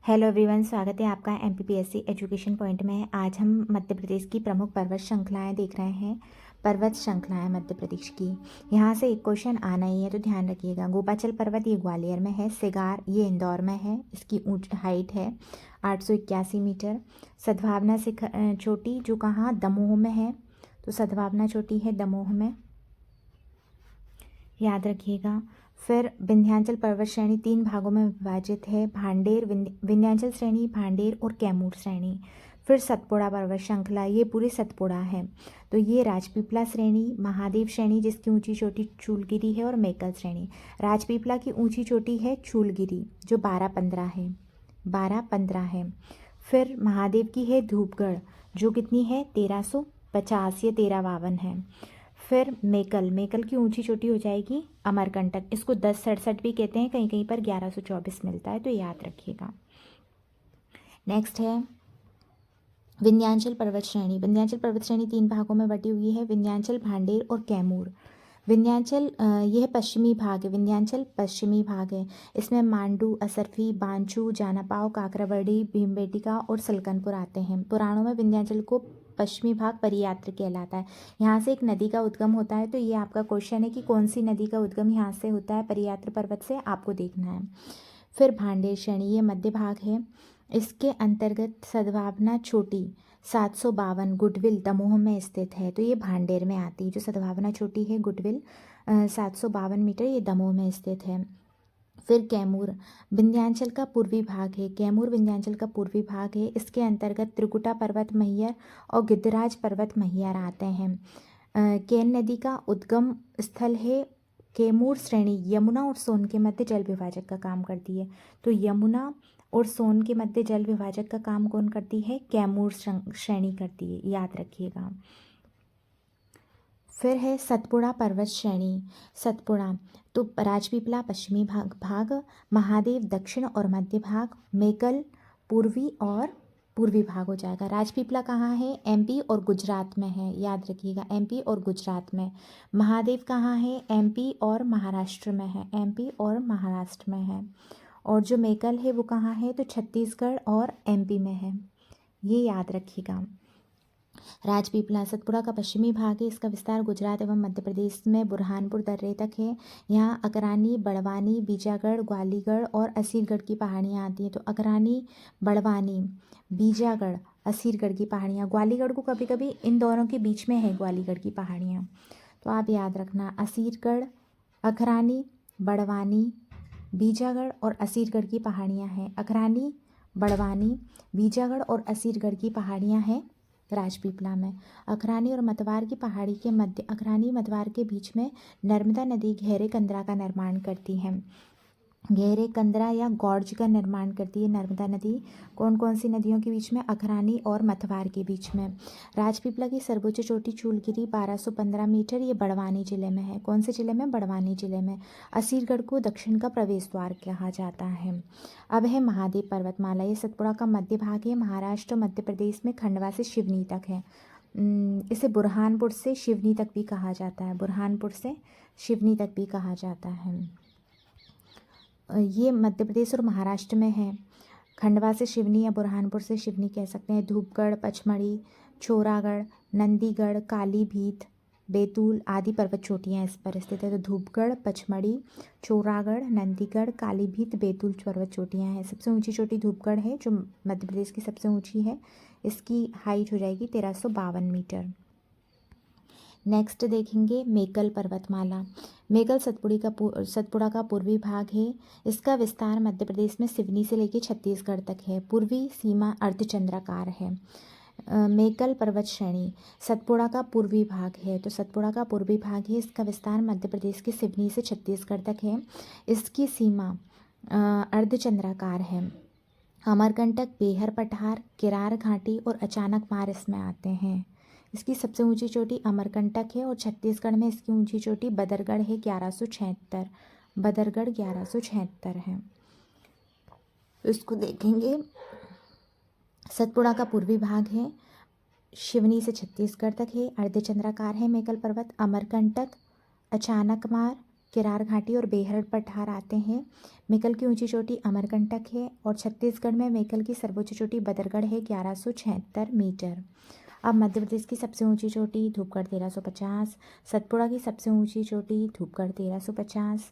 Hello everyone, स्वागत है आपका एमपीपीएससी एजुकेशन पॉइंट में। आज हम मध्य प्रदेश की प्रमुख पर्वत श्रृंखलाएं देख रहे हैं। पर्वत श्रृंखलाएं मध्य प्रदेश की, यहाँ से एक क्वेश्चन आना ही है, तो ध्यान रखिएगा। गोपाचल पर्वत ये ग्वालियर में है। सिगार ये इंदौर में है, इसकी हाइट है 881 मीटर। सद्भावना चोटी जो कहाँ, दमोह में है, तो सद्भावना चोटी है दमोह में, याद रखिएगा। फिर विंध्याचल पर्वत श्रेणी 3 भागों में विभाजित है, भांडेर, विंध्याचल श्रेणी, भांडेर और कैमूर श्रेणी। फिर सतपुड़ा पर्वत श्रृंखला, ये पूरी सतपुड़ा है। तो ये राजपीपला श्रेणी, महादेव श्रेणी जिसकी ऊंची चोटी चूलगिरी है, और मेकल श्रेणी। राजपीपला की ऊंची चोटी है चूलगिरी जो 1215 है, 1215 है। फिर महादेव की है धूपगढ़ जो कितनी है 1350 या 1352 है। फिर मेकल की ऊंची चोटी हो जाएगी अमरकंटक, इसको 1067 भी कहते हैं, कहीं कहीं पर 1124 मिलता है, तो याद रखिएगा। नेक्स्ट है विंध्याचल पर्वत श्रेणी। विंध्याचल पर्वत श्रेणी 3 भागों में बटी हुई है, विंध्याचल, भांडेर और कैमूर। विंध्याचल यह पश्चिमी भाग है, विंध्याचल पश्चिमी भाग है। इसमें मांडू, असरफी, बांचू, जानापाव, काकराबर्डी, भीमबेटिका और सलकनपुर आते हैं। पुराणों में विंध्याचल को पश्चिमी भाग परियात्र कहलाता है। यहाँ से एक नदी का उद्गम होता है, तो ये आपका क्वेश्चन है कि कौन सी नदी का उद्गम यहाँ से होता है परियात्र पर्वत से, आपको देखना है। फिर भांडेर श्रेणी, ये मध्य भाग है। इसके अंतर्गत सद्भावना चोटी 752 गुडविल दमोह में स्थित है, तो ये भांडेर में आती है। जो सद्भावना चोटी है गुडविल 752 मीटर, ये दमोह में स्थित है। फिर कैमूर विंध्याचल का पूर्वी भाग है, कैमूर विंध्याचल का पूर्वी भाग है। इसके अंतर्गत त्रिकुटा पर्वत मैहर और गिद्धराज पर्वत मैहर आते हैं। केन नदी का उद्गम स्थल है। कैमूर श्रेणी यमुना और सोन के मध्य जल विभाजक का काम करती है, तो यमुना और सोन के मध्य जल विभाजक का काम कौन करती है, कैमूर श्रेणी करती है, याद रखिएगा। फिर है सतपुड़ा पर्वत श्रेणी। सतपुड़ा तो राजपीपला पश्चिमी भाग, महादेव दक्षिण और मध्य भाग, मेकल पूर्वी और पूर्वी भाग हो जाएगा। राजपीपला कहाँ है, एमपी और गुजरात में है, याद रखिएगा, एमपी और गुजरात में। महादेव कहाँ है, एमपी और महाराष्ट्र में है, एमपी और महाराष्ट्र में है। और जो मेकल है वो कहाँ है, तो छत्तीसगढ़ और एमपी में है, ये याद रखिएगा। राजपीपला सतपुड़ा का पश्चिमी भाग है। इसका विस्तार गुजरात एवं मध्य प्रदेश में बुरहानपुर दर्रे तक है। यहाँ अकरानी, बड़वानी, बीजागढ़, ग्वालीगढ़ और असीरगढ़ की पहाड़ियाँ आती हैं। तो अकरानी, बड़वानी, बीजागढ़, असीरगढ़ की पहाड़ियाँ, ग्वालीगढ़ को कभी कभी इन दोनों के बीच में है ग्वालीगढ़ की पहाड़ियाँ, तो आप याद रखना असीरगढ़, अखरानी, बड़वानी, बीजागढ़ और असीरगढ़ की पहाड़ियाँ हैं। अखरानी, बड़वानी, बीजागढ़ और असीरगढ़ की पहाड़ियाँ हैं राजपीपला में। अखरानी और मतवार की पहाड़ी के मध्य, अखरानी मतवार के बीच में नर्मदा नदी गहरे कंदरा का निर्माण करती है, गहरे कंदरा या गॉर्ज का निर्माण करती है नर्मदा नदी। कौन कौन सी नदियों के बीच में, अखरानी और मतवार के बीच में। राजपीपला की सर्वोच्च चोटी चूलगिरी 1215 मीटर, ये बड़वानी जिले में है। कौन से जिले में, बड़वानी जिले में। असीरगढ़ को दक्षिण का प्रवेश द्वार कहा जाता है। अब है महादेव पर्वतमाला, ये सतपुड़ा का मध्य भाग है। महाराष्ट्र मध्य प्रदेश में खंडवा से शिवनी तक है। इसे बुरहानपुर से शिवनी तक भी कहा जाता है, बुरहानपुर से शिवनी तक भी कहा जाता है। ये मध्य प्रदेश और महाराष्ट्र में है। खंडवा से शिवनी या बुरहानपुर से शिवनी कह सकते हैं। धूपगढ़, पचमढ़ी, चोरागढ़, नंदीगढ़, कालीभीत, बैतूल आदि पर्वत चोटियाँ इस पर स्थित है। तो धूपगढ़, पचमढ़ी, चोरागढ़, नंदीगढ़, कालीभीत, बैतूल पर्वत चोटियाँ हैं। सबसे ऊंची चोटी धूपगढ़ है जो मध्य प्रदेश की सबसे ऊंची है, इसकी हाइट हो जाएगी 1352 मीटर। नेक्स्ट देखेंगे मेकल पर्वतमाला। मेकल सतपुड़ा का पूर्वी भाग है। इसका विस्तार मध्य प्रदेश में सिवनी से लेकर छत्तीसगढ़ तक है। पूर्वी सीमा अर्धचंद्राकार है। मेकल पर्वत श्रेणी सतपुड़ा का पूर्वी भाग है, तो सतपुड़ा का पूर्वी भाग है। इसका विस्तार मध्य प्रदेश के सिवनी से छत्तीसगढ़ तक है। इसकी सीमा अर्धचंद्राकार है। अमरकंटक, बेहर पठार, किरार घाटी और अचानक मार इसमें आते हैं। इसकी सबसे ऊंची चोटी अमरकंटक है और छत्तीसगढ़ में इसकी ऊंची चोटी बदरगढ़ है 1176, बदरगढ़ 1176 है। इसको देखेंगे। सतपुड़ा का पूर्वी भाग है, शिवनी से छत्तीसगढ़ तक है, अर्धचंद्राकार है मेकल पर्वत। अमरकंटक, अचानक मार, किरार घाटी और बेहर पठार आते हैं। मेकल की ऊंची चोटी अमरकंटक है और छत्तीसगढ़ में मेकल की सर्वोच्च चोटी बदरगढ़ है 1176 मीटर। अब मध्य प्रदेश की सबसे ऊंची चोटी धूपगढ़ 1350, सतपुड़ा की सबसे ऊंची चोटी धूपगढ़ 1350,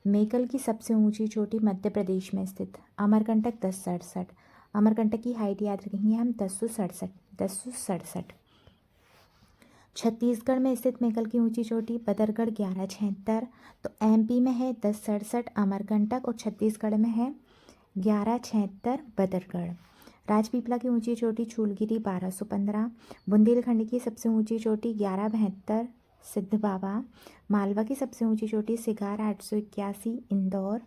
मेकल की सबसे ऊंची चोटी मध्य प्रदेश में स्थित अमरकंटक 1067। अमरकंटक की हाइट याद रखेंगे हम 1067। छत्तीसगढ़ में स्थित मेकल की ऊंची चोटी बदरगढ़ 1176। तो एमपी में है 1067 अमरकंटक और छत्तीसगढ़ में है 1176 बदरगढ़। राजपीपला की ऊंची चोटी चूलगिरी 1215। बुंदेलखंड की सबसे ऊंची चोटी 1172 सिद्ध बाबा। मालवा की सबसे ऊंची चोटी सिगार 881 इंदौर।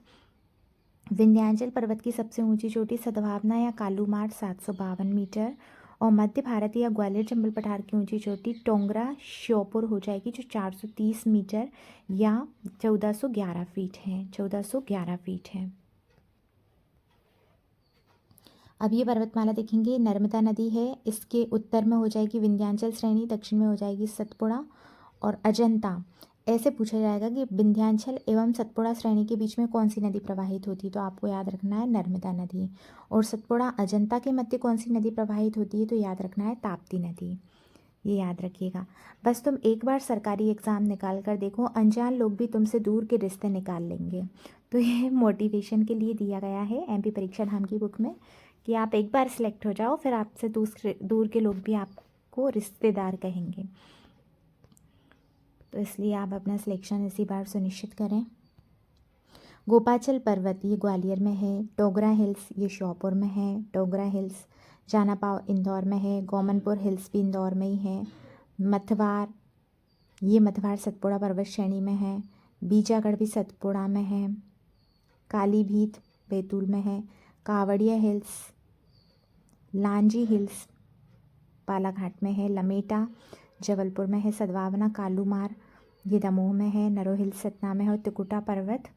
विंध्याचल पर्वत की सबसे ऊंची चोटी सद्भावना या कालूमार 752 मीटर। और मध्य भारत या ग्वालियर चंबल पठार की ऊंची चोटी टोंगरा श्योपुर हो जाएगी जो 430 मीटर या 1411 फीट है। 1411 फीट है। अब ये पर्वतमाला देखेंगे, नर्मदा नदी है, इसके उत्तर में हो जाएगी विंध्याचल श्रेणी, दक्षिण में हो जाएगी सतपुड़ा और अजंता। ऐसे पूछा जाएगा कि विंध्याचल एवं सतपुड़ा श्रेणी के बीच में कौन सी नदी प्रवाहित होती है, तो आपको याद रखना है नर्मदा नदी। और सतपुड़ा अजंता के मध्य कौन सी नदी प्रवाहित होती है, तो याद रखना है ताप्ती नदी। ये याद रखिएगा। बस तुम एक बार सरकारी एग्ज़ाम निकाल कर देखो, अनजान लोग भी तुमसे दूर के रिश्ते निकाल लेंगे। तो ये मोटिवेशन के लिए दिया गया है एमपी परीक्षा धाम की बुक में कि आप एक बार सिलेक्ट हो जाओ, फिर आपसे दूर के लोग भी आपको रिश्तेदार कहेंगे। तो इसलिए आप अपना सिलेक्शन इसी बार सुनिश्चित करें। गोपाचल पर्वत ये ग्वालियर में है। टोगरा हिल्स ये श्योपुर में है। टोगरा हिल्स जानापाव इंदौर में है। गोमनपुर हिल्स भी इंदौर में ही है। मथवार ये मथवार सतपुड़ा पर्वत श्रेणी में है। बीजागढ़ भी सतपुड़ा में है। कालीभीत बैतूल में है। कावड़िया हिल्स लांजी हिल्स बालाघाट में है। लमेटा जबलपुर में है। सद्भावना कालूमार ये दमोह में है। नरो हिल्स सतना में है। और त्रिकुटा पर्वत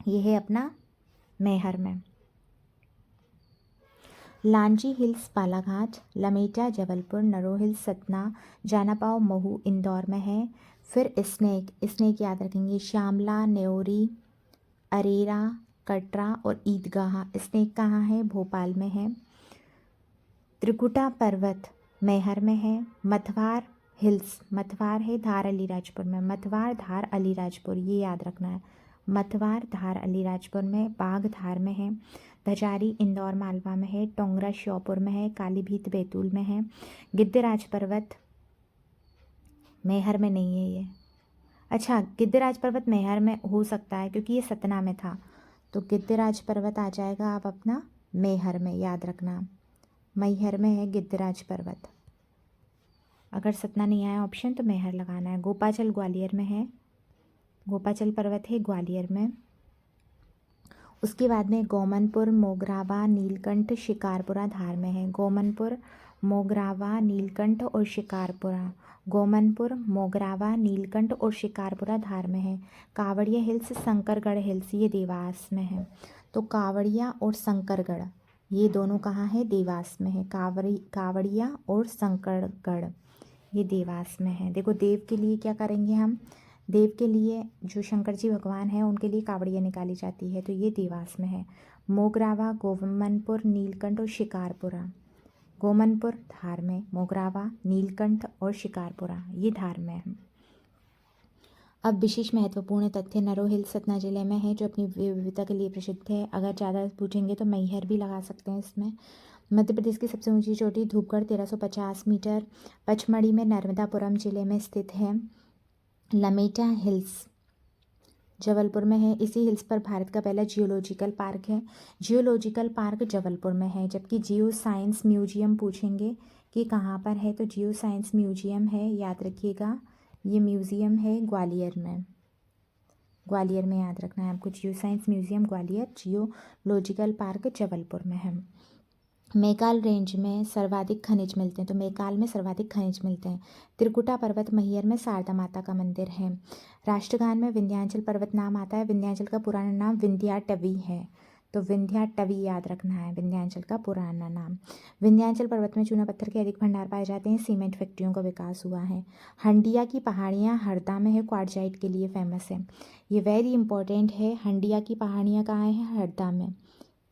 ये है अपना मैहर में। लांजी हिल्स बालाघाट, लमेटा जबलपुर, नरो हिल्स सतना, जानापाव महू इंदौर में है। फिर स्नेक याद रखेंगे, श्यामला नेवरी अरेरा कटरा और ईदगाह। स्नेक कहाँ है, भोपाल में है। त्रिकुटा पर्वत मैहर में है। मथवार हिल्स मथवार है धार अलीराजपुर में। मथवार धार अलीराजपुर ये याद रखना है। मथवार धार अलीराजपुर में। बाघ धार में है। धजारी इंदौर मालवा में है। टोंगरा श्योपुर में है। कालीभीत बैतूल में है। गिद्धराज पर्वत मैहर में नहीं है ये। अच्छा, गिद्धराज पर्वत मैहर में हो सकता है क्योंकि ये सतना में था, तो गिद्धराज पर्वत आ जाएगा आप अपना मैहर में, याद रखना मैहर में है गिद्धराज पर्वत। अगर सतना नहीं आया ऑप्शन तो मैहर लगाना है। गोपाचल ग्वालियर में है। गोपाचल पर्वत है ग्वालियर में। उसके बाद में गोमनपुर मोगरावा नीलकंठ शिकारपुरा धार में है। गोमनपुर मोगरावा नीलकंठ और शिकारपुरा। गोमनपुर मोगरावा नीलकंठ और शिकारपुरा धार में है। कावड़िया हिल्स शंकरगढ़ हिल्स ये देवास में है। तो कावड़िया और शंकरगढ़ ये दोनों कहाँ है, देवास में है। कावड़िया और शंकरगढ़ ये देवास में है। देखो देव के लिए क्या करेंगे हम, देव के लिए जो शंकर जी भगवान हैं उनके लिए कावड़िया निकाली जाती है, तो ये देवास में है। मोगरावा गोमनपुर नीलकंठ और शिकारपुरा। गोमनपुर धार में, मोगरावा नीलकंठ और शिकारपुरा ये धार में है। अब विशेष महत्वपूर्ण तथ्य, नरो हिल्स सतना जिले में है जो अपनी विविधता के लिए प्रसिद्ध है। अगर ज़्यादा पूछेंगे तो मैहर भी लगा सकते हैं इसमें। मध्य प्रदेश की सबसे ऊंची चोटी धूपगढ़ 1350 मीटर पचमढ़ी में नर्मदापुरम जिले में स्थित है। लमेटा हिल्स जबलपुर में है। इसी हिल्स पर भारत का पहला जियोलॉजिकल पार्क है। जियोलॉजिकल पार्क जबलपुर में है। जबकि जियो साइंस म्यूजियम पूछेंगे कि कहाँ पर है, तो जियो साइंस म्यूजियम है, याद रखिएगा ये म्यूजियम है ग्वालियर में। ग्वालियर में याद रखना है आपको, geo science museum Gwalior, geological park Jabalpur में है। मैकाल रेंज में सर्वाधिक खनिज मिलते हैं, तो मैकाल में सर्वाधिक खनिज मिलते हैं। त्रिकुटा पर्वत मैहर में शारदा माता का मंदिर है। राष्ट्रगान में विंध्याचल पर्वत नाम आता है। विंध्याचल का पुराना नाम विंध्याटवी है। तो विंध्याटवी याद रखना है विंध्याचल का पुराना नाम। विंध्याचल पर्वत में चूना पत्थर के अधिक भंडार पाए जाते हैं। सीमेंट फैक्ट्रियों का विकास हुआ है। हंडिया की पहाड़ियाँ हरदा में है, क्वार्टजाइट के लिए फेमस है। ये वेरी इंपॉर्टेंट है। हंडिया की पहाड़ियाँ कहाँ हैं? हरदा में।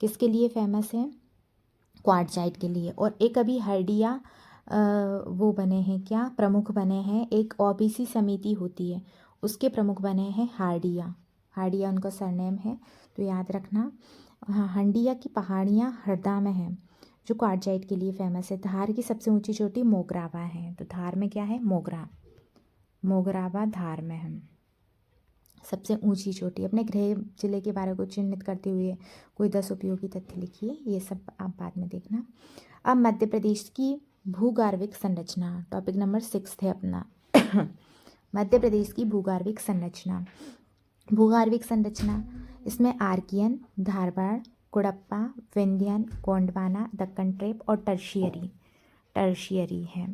किसके लिए फेमस है? क्वार्टजाइट के लिए। और एक अभी हरडिया वो बने हैं, क्या प्रमुख बने हैं, एक ओबीसी समिति होती है उसके प्रमुख बने हैं हार्डिया। हार्डिया उनका सरनेम है, तो याद रखना। हाँ, हंडिया की पहाड़ियाँ हरदा में हैं जो क्वार्टजाइट के लिए फेमस है। धार की सबसे ऊंची चोटी मोगरावा है, तो धार में क्या है? मोगरावा धार में है सबसे ऊंची चोटी। अपने गृह जिले के बारे को चिन्हित करते हुए कोई 10 उपयोगी तथ्य लिखिए, ये सब आप बाद में देखना। अब मध्य प्रदेश की भूगार्विक संरचना, टॉपिक नंबर 6 है अपना। मध्य प्रदेश की भूगार्विक संरचना। भूगार्विक संरचना इसमें आर्कियन, धारवाड़, कुड़प्पा, विंध्यन, गोंडवाना, दक्कन ट्रेप और टर्शियरी है।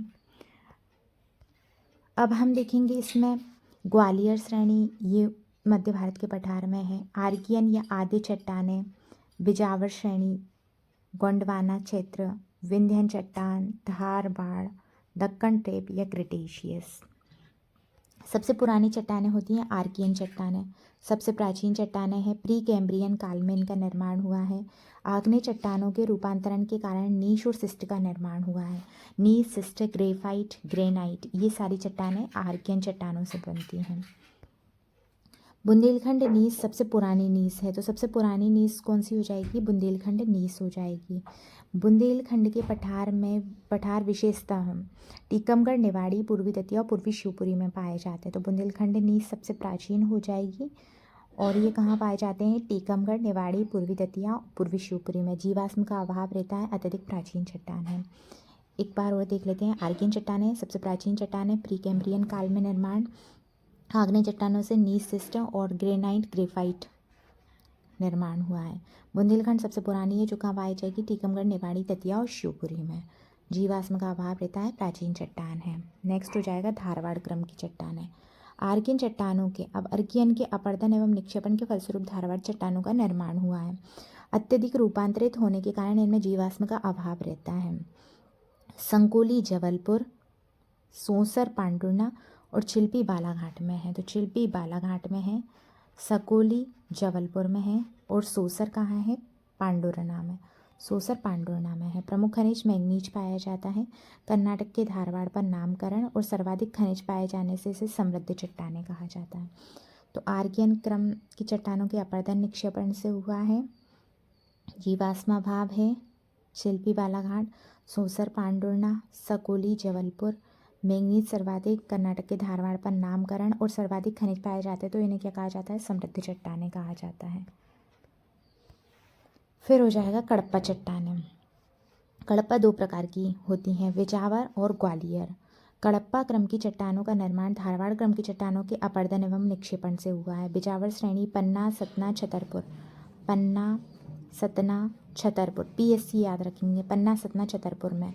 अब हम देखेंगे इसमें ग्वालियर श्रेणी, ये मध्य भारत के पठार में है। आर्कियन या आद्य चट्टानें, बिजावर श्रेणी, गोंडवाना क्षेत्र, विंध्यन चट्टान, धारवाड़, दक्कन ट्रेप या क्रिटेशियस। सबसे पुरानी चट्टानें होती हैं आर्कियन चट्टानें। सबसे प्राचीन चट्टानें हैं प्री कैम्ब्रियन काल में इनका निर्माण हुआ है। आग्नेय चट्टानों के रूपांतरण के कारण नीश और सिस्ट का निर्माण हुआ है। नीश, सिस्ट, ग्रेफाइट, ग्रेनाइट, ये सारी चट्टानें आर्कियन चट्टानों से बनती हैं। बुंदेलखंड नीस सबसे पुरानी नीस है, तो सबसे पुरानी नीस कौन सी हो जाएगी? बुंदेलखंड नीस हो जाएगी। बुंदेलखंड के पठार विशेषता हम टीकमगढ़, निवाड़ी, पूर्वी दतिया और पूर्वी शिवपुरी में पाए जाते हैं। तो बुंदेलखंड नीस सबसे प्राचीन हो जाएगी। और ये कहाँ पाए जाते हैं? टीकमगढ़, निवाड़ी, पूर्वी दतिया, पूर्वी शिवपुरी में। जीवाश्म का अभाव रहता है, अत्यधिक प्राचीन चट्टान है। एक बार और देख लेते हैं। आर्कियन चट्टानें सबसे प्राचीन चट्टानें, प्री कैम्ब्रियन काल में निर्माण। आग्नेय चट्टानों से नीस, सिस्ट और ग्रेनाइट, ग्रेफाइट निर्माण हुआ है। बुंदेलखंड सबसे पुरानी है जो कहाँ पाई जाएगी? टीकमगढ़, निवाड़ी, दतिया और शिवपुरी में। जीवाश्म का अभाव रहता है, प्राचीन चट्टान है। नेक्स्ट हो जाएगा धारवाड़ क्रम की चट्टानें। आर्कियन चट्टानों के अर्कियन के अपर्दन एवं निक्षेपण के फलस्वरूप धारवाड़ चट्टानों का निर्माण हुआ है। अत्यधिक रूपांतरित होने के कारण इनमें जीवाश्म का अभाव रहता है। संकोली जबलपुर, सोंसर पांडुर्ना और चिल्पी बालाघाट में है। तो चिल्पी बालाघाट में है, सकोली जबलपुर में है और सोसर कहाँ है? पांडुरना में। सोसर पांडुरना में है। प्रमुख खनिज मैंगनीज पाया जाता है। कर्नाटक के धारवाड़ पर नामकरण और सर्वाधिक खनिज पाए जाने से इसे समृद्ध चट्टानें कहा जाता है। तो आर्कियन क्रम की चट्टानों के अपर्दन निक्षेपण से हुआ है। जीवाश्माभाव है शिल्पी बालाघाट, सोसर पांडुरना, सकोली जबलपुर। मैंगनीज सर्वाधिक, कर्नाटक के धारवाड़ पर नामकरण और सर्वाधिक खनिज पाए जाते हैं, तो इन्हें क्या कहा जाता है? समृद्ध चट्टानें कहा जाता है। फिर हो जाएगा कडप्पा चट्टानें। कडप्पा 2 प्रकार की होती हैं, बिजावर और ग्वालियर। कडप्पा क्रम की चट्टानों का निर्माण धारवाड़ क्रम की चट्टानों के अपर्दन एवं निक्षेपण से हुआ है। बिजावर श्रेणी पन्ना, सतना, छतरपुर, पन्ना, सतना, छतरपुर, PSC याद रखेंगे, पन्ना, सतना, छतरपुर में।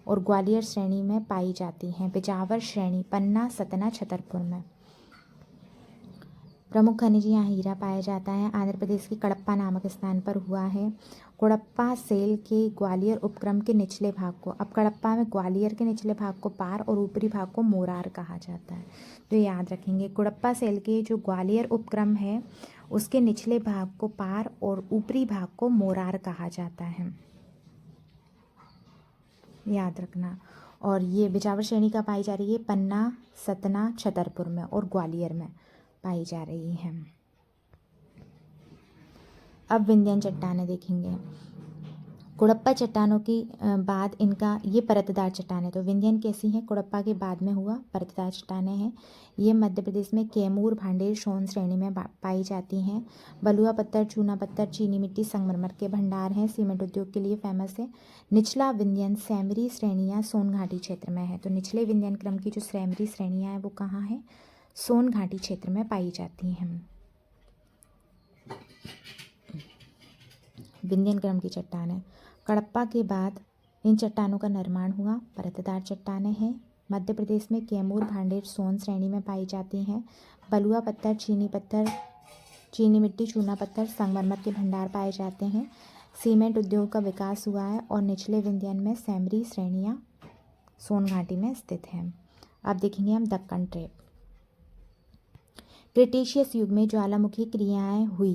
और ग्वालियर श्रेणी में पाई जाती हैं। बिजावर श्रेणी पन्ना, सतना, छतरपुर में। प्रमुख खनिज यहाँ हीरा पाया जाता है। आंध्र प्रदेश के कडप्पा नामक स्थान पर हुआ है। कुड़प्पा सेल के ग्वालियर उपक्रम के निचले भाग को, अब कडप्पा में ग्वालियर के निचले भाग को पार और ऊपरी भाग को मोरार कहा जाता है, तो याद रखेंगे। कुड़प्पा सेल के जो ग्वालियर उपक्रम है उसके निचले भाग को पार और ऊपरी भाग को मोरार कहा जाता है, याद रखना। और ये बिजावर श्रेणी का पाई जा रही है पन्ना, सतना, छतरपुर में और ग्वालियर में पाई जा रही है। अब विंध्यन चट्टानें देखेंगे। कुड़प्पा चट्टानों की बाद इनका ये परतदार चट्टानें, तो विंध्यन कैसी हैं? कुड़प्पा के बाद में हुआ परतदार चट्टानें हैं। ये मध्य प्रदेश में कैमूर, भांडेर, सोन श्रेणी में पाई जाती हैं। बलुआ पत्थर, चूना पत्थर, चीनी मिट्टी, संगमरमर के भंडार हैं। सीमेंट उद्योग के लिए फेमस है। निचला विंध्यन सैमरी श्रेणियाँ सोन घाटी क्षेत्र में है, तो निचले विंध्यन क्रम की जो सैमरी श्रेणियाँ हैं वो कहाँ है? सोन घाटी क्षेत्र में पाई जाती हैं। विंध्यन क्रम की चट्टानें। कडप्पा के बाद इन चट्टानों का निर्माण हुआ। परतदार चट्टानें हैं। मध्य प्रदेश में कैमूर, भांडेर, सोन श्रेणी में पाई जाती हैं। बलुआ पत्थर, चीनी पत्थर, चीनी मिट्टी, चूना पत्थर, संगमरमर के भंडार पाए जाते हैं। सीमेंट उद्योग का विकास हुआ है और निचले विंध्यान में सैमरी श्रेणियाँ सोन घाटी में स्थित हैं। अब देखेंगे हम दक्कन ट्रेप। क्रिटेशियस युग में ज्वालामुखी क्रियाएं हुई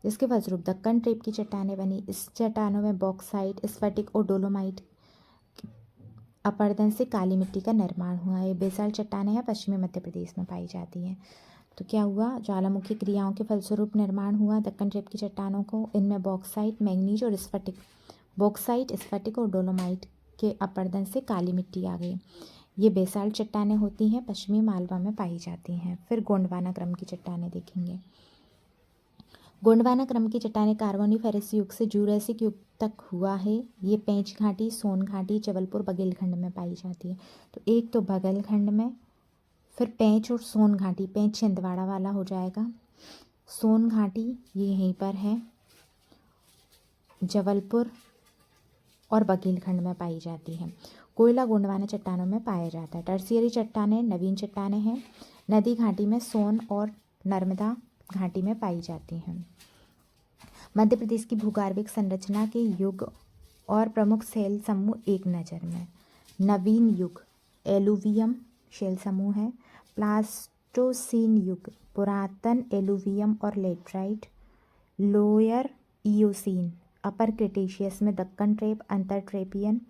जिसके फलस्वरूप दक्कन ट्रेप की चट्टानें बनी। इस चट्टानों में बॉक्साइट, स्फटिक और डोलोमाइट अपरदन से काली मिट्टी का निर्माण हुआ। ये बेसाल्ट चट्टानें हैं, पश्चिमी मध्य प्रदेश में पाई जाती हैं। तो क्या हुआ, ज्वालामुखी क्रियाओं के फलस्वरूप निर्माण हुआ दक्कन ट्रेप की चट्टानों को। इनमें बॉक्साइट, मैंगनीज और स्फटिक, बॉक्साइट, स्फटिक और डोलोमाइट के अपरदन से काली मिट्टी आ गई। ये बेसाल्ट चट्टानें होती हैं, पश्चिमी मालवा में पाई जाती हैं। फिर गोंडवाना क्रम की चट्टानें देखेंगे। गोंडवाना क्रम की चट्टानें कार्बोनिफेरस युग से जूरासिक युग तक हुआ है। ये पेंच घाटी, सोन घाटी, जबलपुर, बघेलखंड में पाई जाती है। तो एक तो बघेलखंड में, फिर पेंच और सोन घाटी, पेंच छिंदवाड़ा वाला हो जाएगा, सोन घाटी ये यहीं पर है, जबलपुर और बघेलखंड में पाई जाती है। कोयला गोंडवाना चट्टानों में पाया जाता है। टर्शियरी चट्टानें नवीन चट्टानें हैं, नदी घाटी में सोन और नर्मदा घाटी में पाई जाती हैं। मध्य प्रदेश की भूगर्भिक संरचना के युग और प्रमुख शैल समूह एक नज़र में। नवीन युग एलुवियम शैल समूह है। प्लास्टोसीन युग पुरातन एलुवियम और लेटराइट। लोअर इयोसीन अपर क्रिटेशियस में दक्कन ट्रेप, अंतर ट्रेपियन।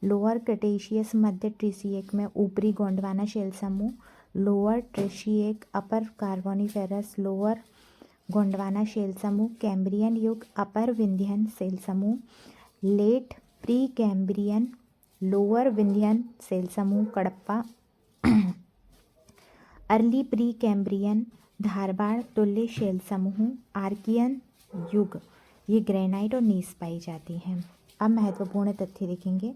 लोअर क्रिटेशियस मध्य ट्रीसिएक में ऊपरी गोंडवाना शैल समूह। Lower Triassic upper Carboniferous, lower Gondwana शैल समूह। कैम्ब्रियन युग अपर विंध्यन शैल समूह। Late pre Cambrian lower Vindhyan शैल समूह Cuddapah. Early pre Cambrian Dharwar तुल्य शैल समूह। आर्कियन युग ये ग्रेनाइट और नीस पाई जाती हैं। अब महत्वपूर्ण तथ्य देखेंगे।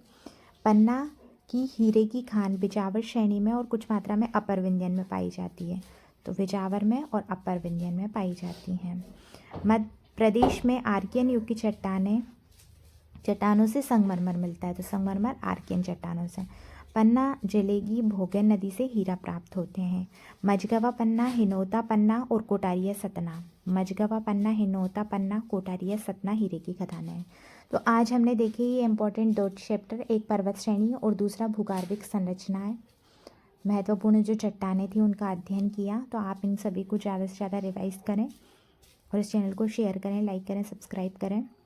पन्ना की हीरे की खान बिजावर श्रेणी में और कुछ मात्रा में अपर विंध्यन में पाई जाती है। तो बिजावर में और अपर विंध्यन में पाई जाती हैं। मध्य प्रदेश में आर्कियन युग की चट्टानों से संगमरमर मिलता है। तो संगमरमर आर्कियन चट्टानों से। पन्ना जिले की भोगन नदी से हीरा प्राप्त होते हैं। मझगवा पन्ना, हिनौता पन्ना और कोटारिया सतना। मझगवा पन्ना, हिनौता पन्ना, कोटारिया सतना हीरे की खदानें हैं। तो आज हमने देखे ये इंपॉर्टेंट दो चैप्टर, एक पर्वत श्रेणी और दूसरा भूगर्भिक संरचनाएं। महत्वपूर्ण जो चट्टानें थी उनका अध्ययन किया। तो आप इन सभी को ज़्यादा से ज़्यादा रिवाइज करें और इस चैनल को शेयर करें, लाइक करें, सब्सक्राइब करें।